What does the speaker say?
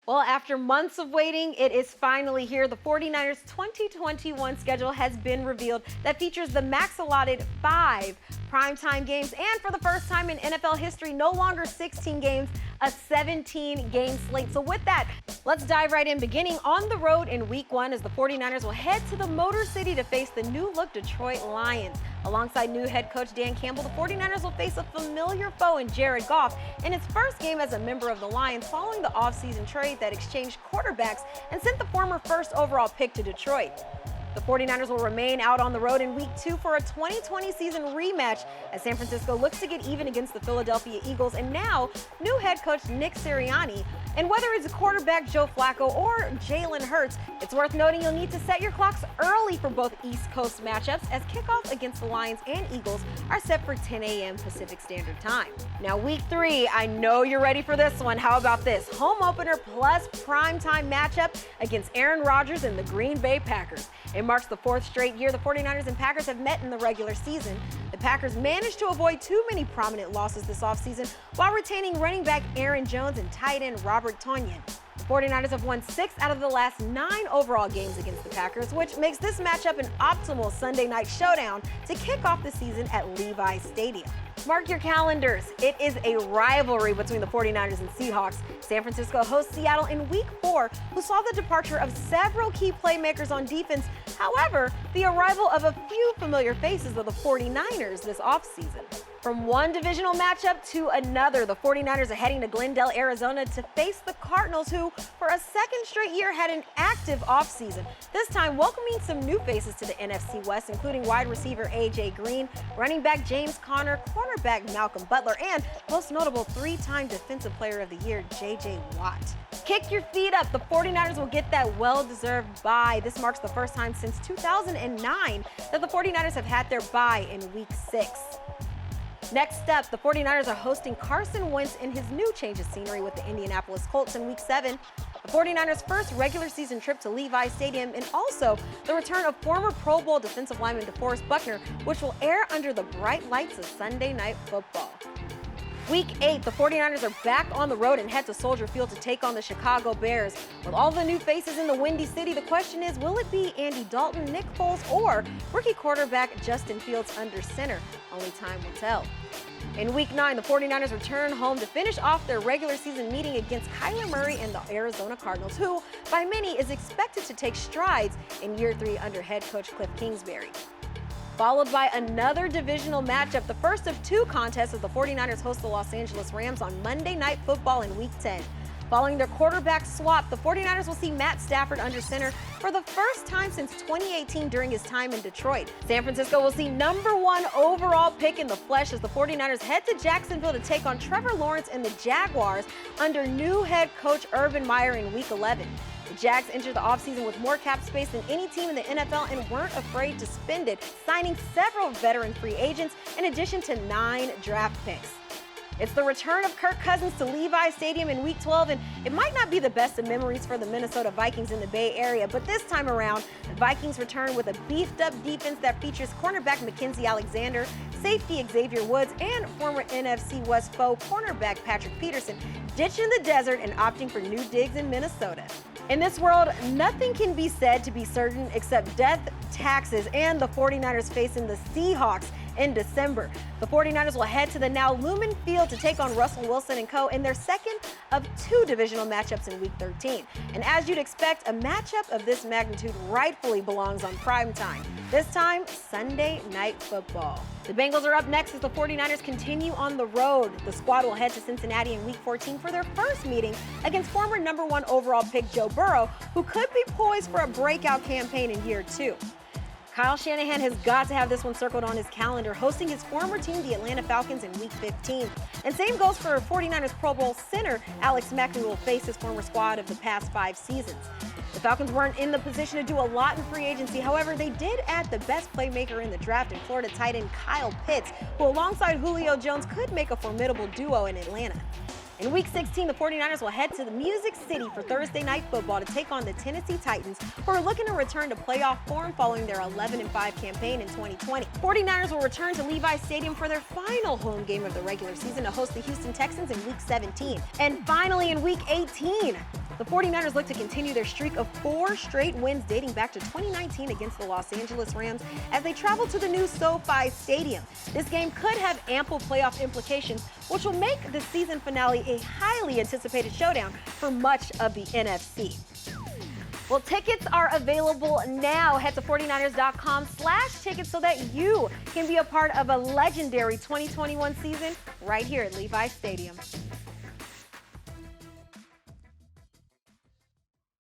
Well, after months of waiting, it is finally here. The 49ers 2021 schedule has been revealed that features the max allotted 5 primetime games, and for the first time in NFL history, no longer 16 games, a 17-game slate. So with that, let's dive right in, beginning on the road in week 1 as the 49ers will head to the Motor City to face the new-look Detroit Lions. Alongside new head coach Dan Campbell, the 49ers will face a familiar foe in Jared Goff in its first game as a member of the Lions following the offseason trade that exchanged quarterbacks and sent the former first overall pick to Detroit. The 49ers will remain out on the road in week 2 for a 2020 season rematch as San Francisco looks to get even against the Philadelphia Eagles and now new head coach Nick Sirianni. And whether it's quarterback Joe Flacco or Jalen Hurts, it's worth noting you'll need to set your clocks early for both East Coast matchups as kickoff against the Lions and Eagles are set for 10 a.m. Pacific Standard Time. Now week 3, I know you're ready for this one. How about this? Home opener plus primetime matchup against Aaron Rodgers and the Green Bay Packers. It marks the 4th straight year the 49ers and Packers have met in the regular season. The Packers managed to avoid too many prominent losses this offseason while retaining running back Aaron Jones and tight end Robert Tonyan. The 49ers have won 6 out of the last 9 overall games against the Packers, which makes this matchup an optimal Sunday night showdown to kick off the season at Levi Stadium. Mark your calendars. It is a rivalry between the 49ers and Seahawks. San Francisco hosts Seattle in week 4, who saw the departure of several key playmakers on defense. However, the arrival of a few familiar faces of the 49ers this offseason. From one divisional matchup to another, the 49ers are heading to Glendale, Arizona to face the Cardinals, who for a second straight year had an active offseason. This time welcoming some new faces to the NFC West, including wide receiver A.J. Green, running back James Conner, cornerback Malcolm Butler, and most notable 3-time Defensive Player of the Year, J.J. Watt. Kick your feet up. The 49ers will get that well-deserved bye. This marks the first time since 2009 that the 49ers have had their bye in week 6. Next up, the 49ers are hosting Carson Wentz in his new change of scenery with the Indianapolis Colts in week 7. The 49ers' first regular season trip to Levi Stadium, and also the return of former Pro Bowl defensive lineman DeForest Buckner, which will air under the bright lights of Sunday Night Football. Week 8, the 49ers are back on the road and head to Soldier Field to take on the Chicago Bears. With all the new faces in the Windy City, the question is, will it be Andy Dalton, Nick Foles, or rookie quarterback Justin Fields under center? Only time will tell. In week 9, the 49ers return home to finish off their regular season meeting against Kyler Murray and the Arizona Cardinals, who, by many, is expected to take strides in year 3 under head coach Cliff Kingsbury. Followed by another divisional matchup, the first of 2 contests as the 49ers host the Los Angeles Rams on Monday Night Football in week 10. Following their quarterback swap, the 49ers will see Matt Stafford under center for the first time since 2018 during his time in Detroit. San Francisco will see number 1 overall pick in the flesh as the 49ers head to Jacksonville to take on Trevor Lawrence and the Jaguars under new head coach Urban Meyer in week 11. The Jags entered the offseason with more cap space than any team in the NFL and weren't afraid to spend it, signing several veteran free agents in addition to 9 draft picks. It's the return of Kirk Cousins to Levi Stadium in week 12, and it might not be the best of memories for the Minnesota Vikings in the Bay Area, but this time around, the Vikings return with a beefed-up defense that features cornerback Mackenzie Alexander, safety Xavier Woods, and former NFC West foe cornerback Patrick Peterson, ditching the desert and opting for new digs in Minnesota. In this world, nothing can be said to be certain except death, taxes, and the 49ers facing the Seahawks in December. The 49ers will head to the now Lumen Field to take on Russell Wilson and co. in their second of 2 divisional matchups in week 13. And as you'd expect, a matchup of this magnitude rightfully belongs on primetime. This time, Sunday Night Football. The Bengals are up next as the 49ers continue on the road. The squad will head to Cincinnati in week 14 for their first meeting against former number 1 overall pick Joe Burrow, who could be poised for a breakout campaign in year 2. Kyle Shanahan has got to have this one circled on his calendar, hosting his former team, the Atlanta Falcons, in week 15. And same goes for 49ers Pro Bowl center Alex Mack, who will face his former squad of the past 5 seasons. The Falcons weren't in the position to do a lot in free agency. However, they did add the best playmaker in the draft in Florida tight end Kyle Pitts, who alongside Julio Jones could make a formidable duo in Atlanta. In Week 16, the 49ers will head to the Music City for Thursday Night Football to take on the Tennessee Titans, who are looking to return to playoff form following their 11-5 campaign in 2020. 49ers will return to Levi Stadium for their final home game of the regular season to host the Houston Texans in Week 17. And finally, in Week 18, the 49ers look to continue their streak of 4 straight wins dating back to 2019 against the Los Angeles Rams as they travel to the new SoFi Stadium. This game could have ample playoff implications, which will make the season finale a highly anticipated showdown for much of the NFC. Well, tickets are available now. Head to 49ers.com/tickets so that you can be a part of a legendary 2021 season right here at Levi Stadium.